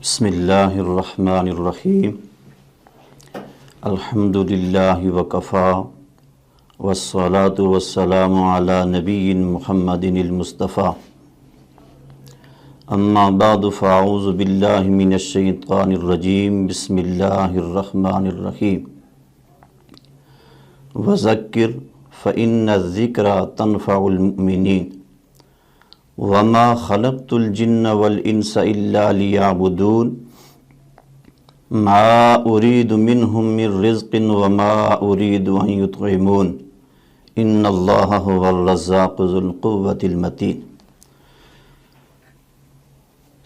بسم اللہ الرحمن الرحیم الحمدللہ وکفا والصلاة والسلام علی نبی محمد المصطفیٰ اما بعد فاعوذ باللہ من الشیطان الرجیم بسم اللہ الرحمن الرحیم وذکر فإن الذکر تنفع المؤمنین وما خلقت الجن والانس الا ليعبدون ما اريد منهم من رزق وما اريد ان يطعمون ان الله هو الرزاق ذو القوة المتين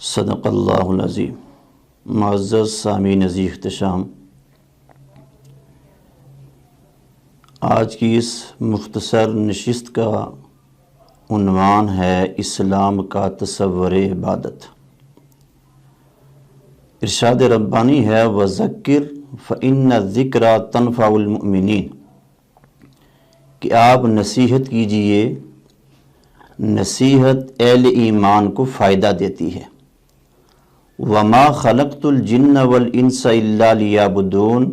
صدق اللہ العظیم۔ معزز سامعین عزیز احتشام، آج کی اس مختصر نشست کا عنوان ہے اسلام کا تصور عبادت۔ ارشاد ربانی ہے وَذَكِّرْ فَإِنَّ الذِّكْرَ تَنْفَعُ الْمُؤْمِنِينَ، کہ آپ نصیحت کیجئے، نصیحت اہل ایمان کو فائدہ دیتی ہے۔ وَمَا خَلَقْتُ الْجِنَّ وَالْإِنسَ إِلَّا لِيَعْبُدُونَ،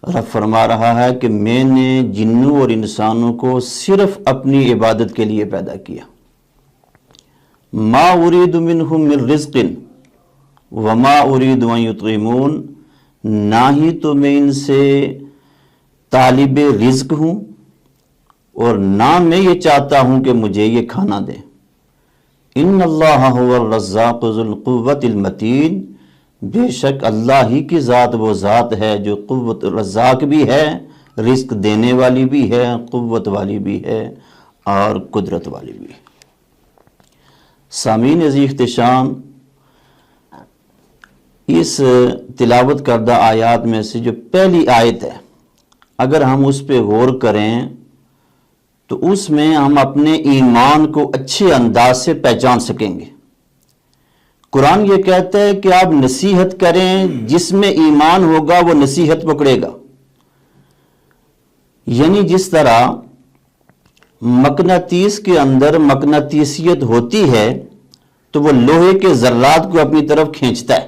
رب فرما رہا ہے کہ میں نے جنوں اور انسانوں کو صرف اپنی عبادت کے لیے پیدا کیا۔ ما اريد منهم من رزق وما اريد ان يطعمون، نہ ہی تو میں ان سے طالب رزق ہوں اور نہ میں یہ چاہتا ہوں کہ مجھے یہ کھانا دیں۔ ان اللہ هو الرزاق ذو القوة المتین، بے شک اللہ ہی کی ذات وہ ذات ہے جو قوت رزاق بھی ہے، رزق دینے والی بھی ہے، قوت والی بھی ہے اور قدرت والی بھی ہے۔ سامعین عزیز احتشام، اس تلاوت کردہ آیات میں سے جو پہلی آیت ہے، اگر ہم اس پہ غور کریں تو اس میں ہم اپنے ایمان کو اچھے انداز سے پہچان سکیں گے۔ قرآن یہ کہتا ہے کہ آپ نصیحت کریں، جس میں ایمان ہوگا وہ نصیحت پکڑے گا۔ یعنی جس طرح مقناطیس کے اندر مقناطیسیت ہوتی ہے تو وہ لوہے کے ذرات کو اپنی طرف کھینچتا ہے،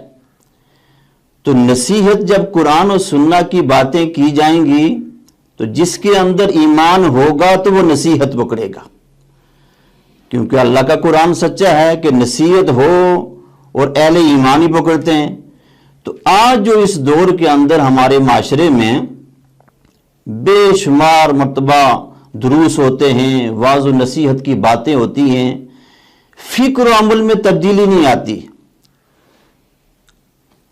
تو نصیحت جب قرآن و سنت کی باتیں کی جائیں گی تو جس کے اندر ایمان ہوگا تو وہ نصیحت پکڑے گا، کیونکہ اللہ کا قرآن سچا ہے کہ نصیحت ہو اور اہل ایمان ہی پکڑتے ہیں۔ تو آج جو اس دور کے اندر ہمارے معاشرے میں بے شمار مرتبہ دروس ہوتے ہیں، واعظ و نصیحت کی باتیں ہوتی ہیں، فکر و عمل میں تبدیلی نہیں آتی۔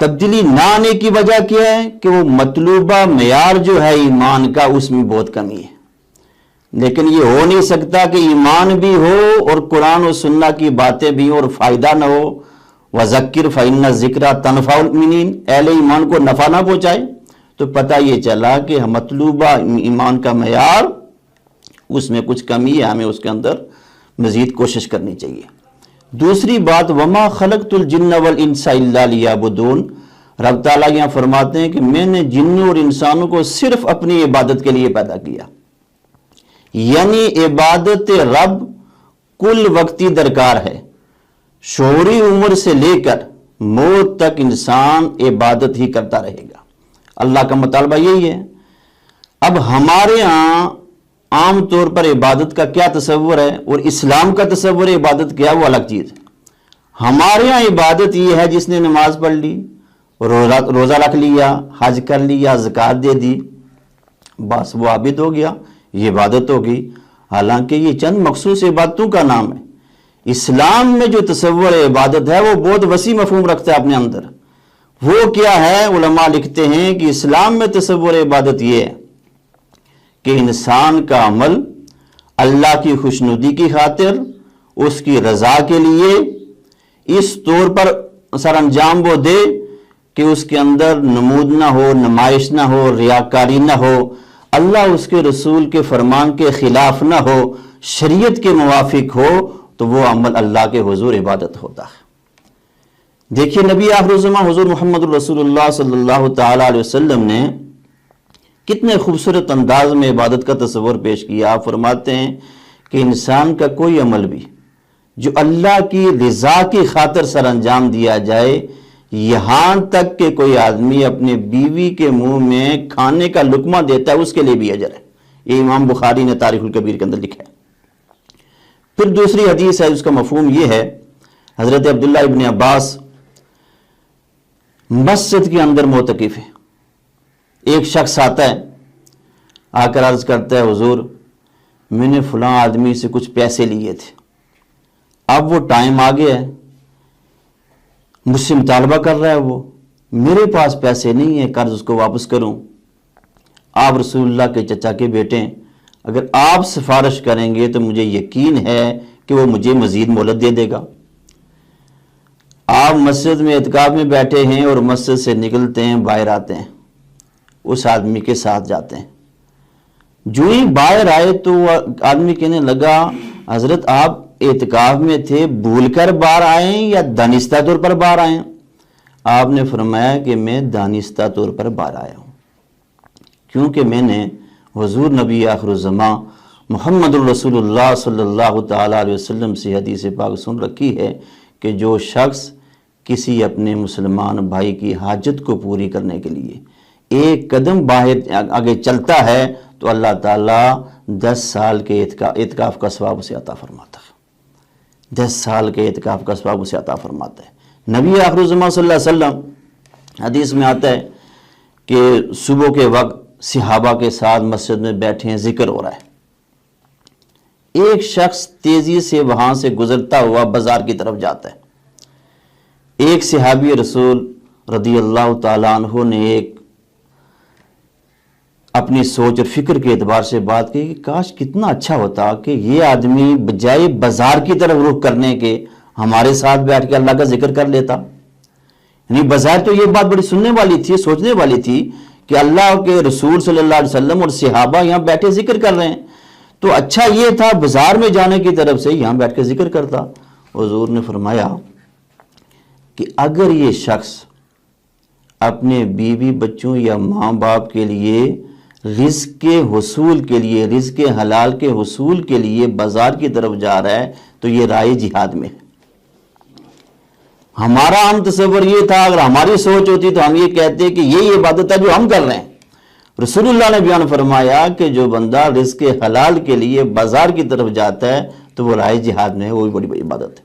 تبدیلی نہ آنے کی وجہ کیا ہے کہ وہ مطلوبہ معیار جو ہے ایمان کا، اس میں بہت کمی ہے۔ لیکن یہ ہو نہیں سکتا کہ ایمان بھی ہو اور قرآن و سنت کی باتیں بھی ہوں اور فائدہ نہ ہو۔ وَذَكِّرْ فَإِنَّ الذِّكْرَ تَنْفَعُ الْمُؤْمِنِينَ، اہل ایمان کو نفع نہ پہنچائے، تو پتہ یہ چلا کہ مطلوبہ ایمان کا معیار اس میں کچھ کمی ہے، ہمیں اس کے اندر مزید کوشش کرنی چاہیے۔ دوسری بات وَمَا خَلَقْتُ الْجِنَّ وَالْإِنسَ إِلَّا لِيَعْبُدُونَ، رب تعالیٰ یہاں فرماتے ہیں کہ میں نے جنوں اور انسانوں کو صرف اپنی عبادت کے لیے پیدا کیا۔ یعنی عبادت رب کل وقتی درکار ہے، شعوری عمر سے لے کر موت تک انسان عبادت ہی کرتا رہے گا۔ اللہ کا مطالبہ یہی ہے۔ اب ہمارے ہاں عام طور پر عبادت کا کیا تصور ہے اور اسلام کا تصور عبادت کیا، وہ الگ چیز ہے۔ ہمارے ہاں عبادت یہ ہے جس نے نماز پڑھ لی، روزہ رکھ لیا، حج کر لیا، زکوٰۃ دے دی، بس وہ عابد ہو گیا، یہ عبادت ہو گئی۔ حالانکہ یہ چند مخصوص عبادتوں کا نام ہے۔ اسلام میں جو تصور عبادت ہے وہ بہت وسیع مفہوم رکھتا ہے اپنے اندر۔ وہ کیا ہے؟ علماء لکھتے ہیں کہ اسلام میں تصور عبادت یہ ہے کہ انسان کا عمل اللہ کی خوشنودی کی خاطر، اس کی رضا کے لیے اس طور پر سر انجام وہ دے کہ اس کے اندر نمود نہ ہو، نمائش نہ ہو، ریاکاری نہ ہو، اللہ اس کے رسول کے فرمان کے خلاف نہ ہو، شریعت کے موافق ہو، تو وہ عمل اللہ کے حضور عبادت ہوتا ہے۔ دیکھیے نبی آخر الزمان حضور محمد رسول اللہ صلی اللہ تعالی علیہ وسلم نے کتنے خوبصورت انداز میں عبادت کا تصور پیش کیا۔ آپ فرماتے ہیں کہ انسان کا کوئی عمل بھی جو اللہ کی رضا کی خاطر سر انجام دیا جائے، یہاں تک کہ کوئی آدمی اپنے بیوی کے منہ میں کھانے کا لقمہ دیتا ہے اس کے لیے بھی اجر ہے. یہ امام بخاری نے تاریخ الکبیر کے اندر لکھا ہے. پھر دوسری حدیث ہے، اس کا مفہوم یہ ہے، حضرت عبداللہ ابن عباس مسجد کے اندر معتکف ہے. ایک شخص آتا ہے، آ کر عرض کرتا ہے حضور میں نے فلاں آدمی سے کچھ پیسے لیے تھے، اب وہ ٹائم آ گیا ہے، مجھ سے مطالبہ کر رہا ہے، وہ میرے پاس پیسے نہیں ہیں، قرض اس کو واپس کروں. آپ رسول اللہ کے چچا کے بیٹے ہیں، اگر آپ سفارش کریں گے تو مجھے یقین ہے کہ وہ مجھے مزید مہلت دے دے گا. آپ مسجد میں اعتکاف میں بیٹھے ہیں اور مسجد سے نکلتے ہیں، باہر آتے ہیں، اس آدمی کے ساتھ جاتے ہیں. جو ہی باہر آئے تو وہ آدمی کہنے لگا حضرت آپ اعتکاف میں تھے، بھول کر باہر آئے یا دانستہ طور پر باہر آئے؟ آپ نے فرمایا کہ میں دانستہ طور پر باہر آیا ہوں، کیونکہ میں نے حضور نبی آخر الزماں محمد الرسول اللہ صلی اللہ تعالیٰ علیہ وسلم سے حدیث پاک سن رکھی ہے کہ جو شخص کسی اپنے مسلمان بھائی کی حاجت کو پوری کرنے کے لیے ایک قدم باہر آگے چلتا ہے تو اللہ تعالیٰ 10 سال کے اعتکاف کا ثواب اسے عطا فرماتا ہے. 10 سال کے اعتکاف کا ثواب اسے عطا فرماتا ہے. نبی آخر الزماں صلی اللہ علیہ وسلم حدیث میں آتا ہے کہ صبح کے وقت صحابہ کے ساتھ مسجد میں بیٹھے ہیں، ذکر ہو رہا ہے. ایک شخص تیزی سے وہاں سے گزرتا ہوا بازار کی طرف جاتا ہے. ایک صحابی رسول رضی اللہ تعالیٰ عنہ نے ایک اپنی سوچ اور فکر کے اعتبار سے بات کی کہ کاش کتنا اچھا ہوتا کہ یہ آدمی بجائے بازار کی طرف رخ کرنے کے ہمارے ساتھ بیٹھ کے اللہ کا ذکر کر لیتا. یعنی بظاہر تو یہ بات بڑی سننے والی تھی، سوچنے والی تھی کہ اللہ کے رسول صلی اللہ علیہ وسلم اور صحابہ یہاں بیٹھے ذکر کر رہے ہیں، تو اچھا یہ تھا بازار میں جانے کی طرف سے یہاں بیٹھ کے ذکر کرتا. حضور نے فرمایا کہ اگر یہ شخص اپنے بیوی بچوں یا ماں باپ کے لیے رزق کے حصول کے لیے، رزق حلال کے حصول کے لیے بازار کی طرف جا رہا ہے تو یہ رائے جہاد میں ہے. ہمارا عام تصور یہ تھا، اگر ہماری سوچ ہوتی تو ہم یہ کہتے کہ یہ عبادت ہے جو ہم کر رہے ہیں. رسول اللہ نے بیان فرمایا کہ جو بندہ رزق حلال کے لیے بازار کی طرف جاتا ہے تو وہ رائے جہاد میں ہے، وہ بھی بڑی بڑی عبادت ہے.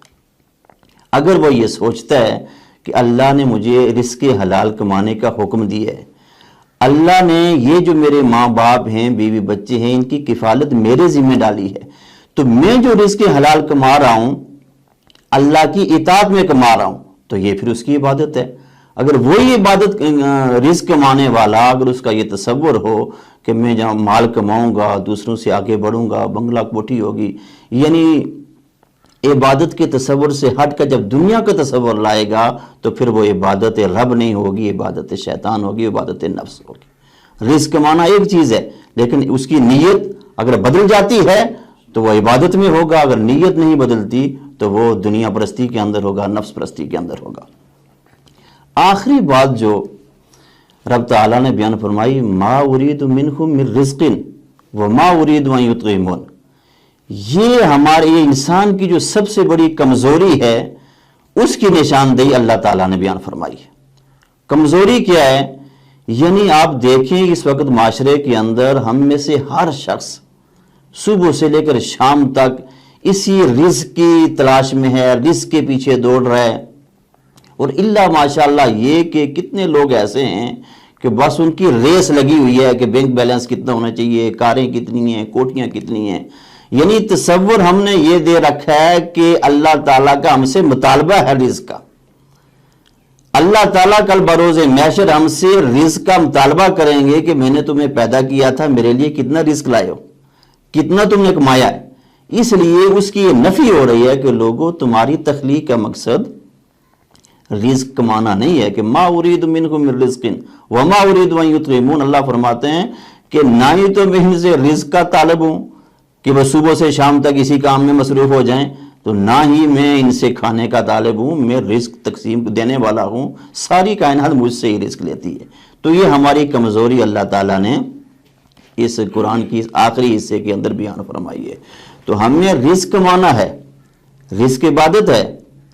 اگر وہ یہ سوچتا ہے کہ اللہ نے مجھے رزق حلال کمانے کا حکم دیا ہے، اللہ نے یہ جو میرے ماں باپ ہیں، بیوی بچے ہیں، ان کی کفالت میرے ذمہ ڈالی ہے، تو میں جو رزق حلال کما رہا ہوں اللہ کی اطاعت میں کما رہا ہوں تو یہ پھر اس کی عبادت ہے. اگر وہی عبادت رزق کمانے والا اگر اس کا یہ تصور ہو کہ میں جہاں مال کماؤں گا، دوسروں سے آگے بڑھوں گا، بنگلہ کوٹھی ہوگی، یعنی عبادت کے تصور سے ہٹ کر جب دنیا کا تصور لائے گا تو پھر وہ عبادت رب نہیں ہوگی، عبادت شیطان ہوگی، عبادت نفس ہوگی. رزق کمانا ایک چیز ہے، لیکن اس کی نیت اگر بدل جاتی ہے تو وہ عبادت میں ہوگا، اگر نیت نہیں بدلتی تو وہ دنیا پرستی کے اندر ہوگا، نفس پرستی کے اندر ہوگا. آخری بات جو رب تعالیٰ نے بیان فرمائی، ما ارید منہم من رزق وما ارید ان یطعمون، یہ ہمارے انسان کی جو سب سے بڑی کمزوری ہے اس کی نشاندہی اللہ تعالیٰ نے بیان فرمائی ہے. کمزوری کیا ہے؟ یعنی آپ دیکھیں اس وقت معاشرے کے اندر ہم میں سے ہر شخص صبح سے لے کر شام تک اسی رزق کی تلاش میں ہے، رزق کے پیچھے دوڑ رہا ہے. اور اللہ ماشاءاللہ یہ کہ کتنے لوگ ایسے ہیں کہ بس ان کی ریس لگی ہوئی ہے کہ بینک بیلنس کتنا ہونا چاہیے، کاریں کتنی ہیں، کوٹیاں کتنی ہیں. یعنی تصور ہم نے یہ دے رکھا ہے کہ اللہ تعالیٰ کا ہم سے مطالبہ ہے رزق کا. اللہ تعالیٰ کل بروز محشر ہم سے رزق کا مطالبہ کریں گے کہ میں نے تمہیں پیدا کیا تھا، میرے لیے کتنا رزق لائے ہو، کتنا تم نے کمایا ہے. اس لیے اس کی یہ نفی ہو رہی ہے کہ لوگوں تمہاری تخلیق کا مقصد رزق کمانا نہیں ہے، کہ ما ارید منکم من رزق وما ارید ان یطعمون. اللہ فرماتے ہیں کہ نہ ہی تو میں ان سے رزق کا طالب ہوں کہ وہ صبح سے شام تک اسی کام میں مصروف ہو جائیں، تو نہ ہی میں ان سے کھانے کا طالب ہوں، میں رزق تقسیم دینے والا ہوں، ساری کائنات مجھ سے ہی رزق لیتی ہے. تو یہ ہماری کمزوری اللہ تعالیٰ نے اس قرآن کی آخری حصے کے اندر بیان فرمائی ہے. تو ہمیں رزق کمانا ہے، رزق عبادت ہے،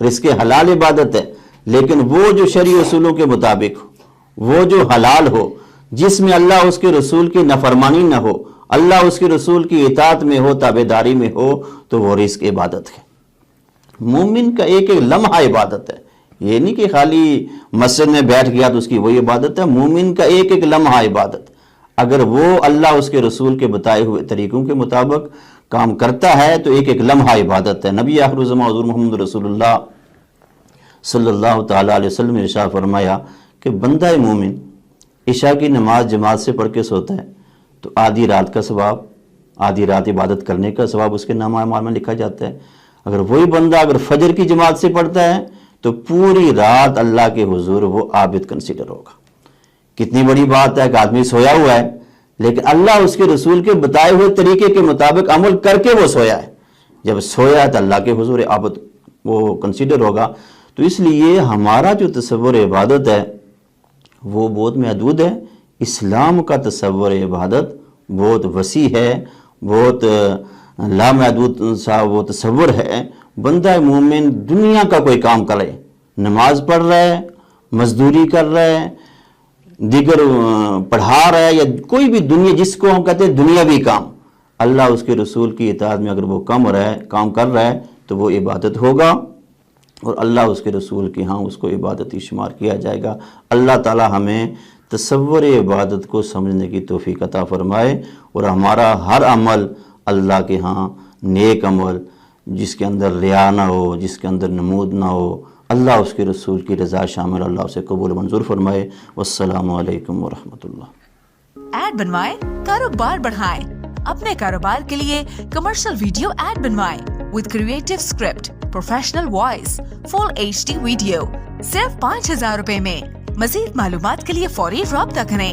رزق حلال عبادت ہے. لیکن وہ جو شرعی اصولوں کے مطابق ہو، وہ جو حلال ہو، جس میں اللہ اس کے رسول کی نافرمانی نہ ہو، اللہ اس کے رسول کی اطاعت میں ہو، تابعداری میں ہو، تو وہ رزق عبادت ہے۔ مومن کا ایک ایک لمحہ عبادت ہے، یہ نہیں کہ خالی مسجد میں بیٹھ گیا تو اس کی وہی عبادت ہے۔ مومن کا ایک ایک لمحہ عبادت، اگر وہ اللہ اس کے رسول کے بتائے ہوئے طریقوں کے مطابق کام کرتا ہے تو ایک ایک لمحہ عبادت ہے۔ نبی آخر الزمان حضور محمد رسول اللہ صلی اللہ تعالیٰ علیہ وسلم نے ارشاد فرمایا کہ بندہ مومن عشاء کی نماز جماعت سے پڑھ کے سوتا ہے تو آدھی رات کا ثواب، آدھی رات عبادت کرنے کا ثواب اس کے نامہ اعمال میں لکھا جاتا ہے۔ اگر وہی بندہ اگر فجر کی جماعت سے پڑھتا ہے تو پوری رات اللہ کے حضور وہ عابد کنسیڈر ہوگا۔ کتنی بڑی بات ہے کہ آدمی سویا ہوا ہے لیکن اللہ اس کے رسول کے بتائے ہوئے طریقے کے مطابق عمل کر کے وہ سویا ہے۔ جب سویا ہے تو اللہ کے حضور عابد وہ کنسیڈر ہوگا۔ تو اس لیے ہمارا جو تصور عبادت ہے وہ بہت محدود ہے۔ اسلام کا تصور عبادت بہت وسیع ہے، بہت لامحدود سا وہ تصور ہے۔ بندہ مومن دنیا کا کوئی کام کرے، نماز پڑھ رہا ہے، مزدوری کر رہا ہے، دیگر پڑھا رہا ہے، یا کوئی بھی دنیا جس کو ہم کہتے ہیں دنیاوی کام، اللہ اس کے رسول کی اطاعت میں اگر وہ کام کر رہا ہے تو وہ عبادت ہوگا، اور اللہ اس کے رسول کے ہاں اس کو عبادتی شمار کیا جائے گا۔ اللہ تعالی ہمیں تصور عبادت کو سمجھنے کی توفیق عطا فرمائے، اور ہمارا ہر عمل اللہ کے ہاں نیک عمل، جس کے اندر ریا نہ ہو، جس کے اندر نمود نہ ہو، اللہ اس کے رسول کی رضا شامل اللہ اسے قبول منظور فرمائے۔ والسلام علیکم ورحمۃ اللہ۔ ایڈ بنوائیں، کاروبار بڑھائیں۔ اپنے کاروبار کے لیے کمرشل ویڈیو ایڈ بنوائیں with creative script, professional voice, full HD video, صرف 5,000 روپے میں۔ مزید معلومات کے لیے فوری رابطہ کریں۔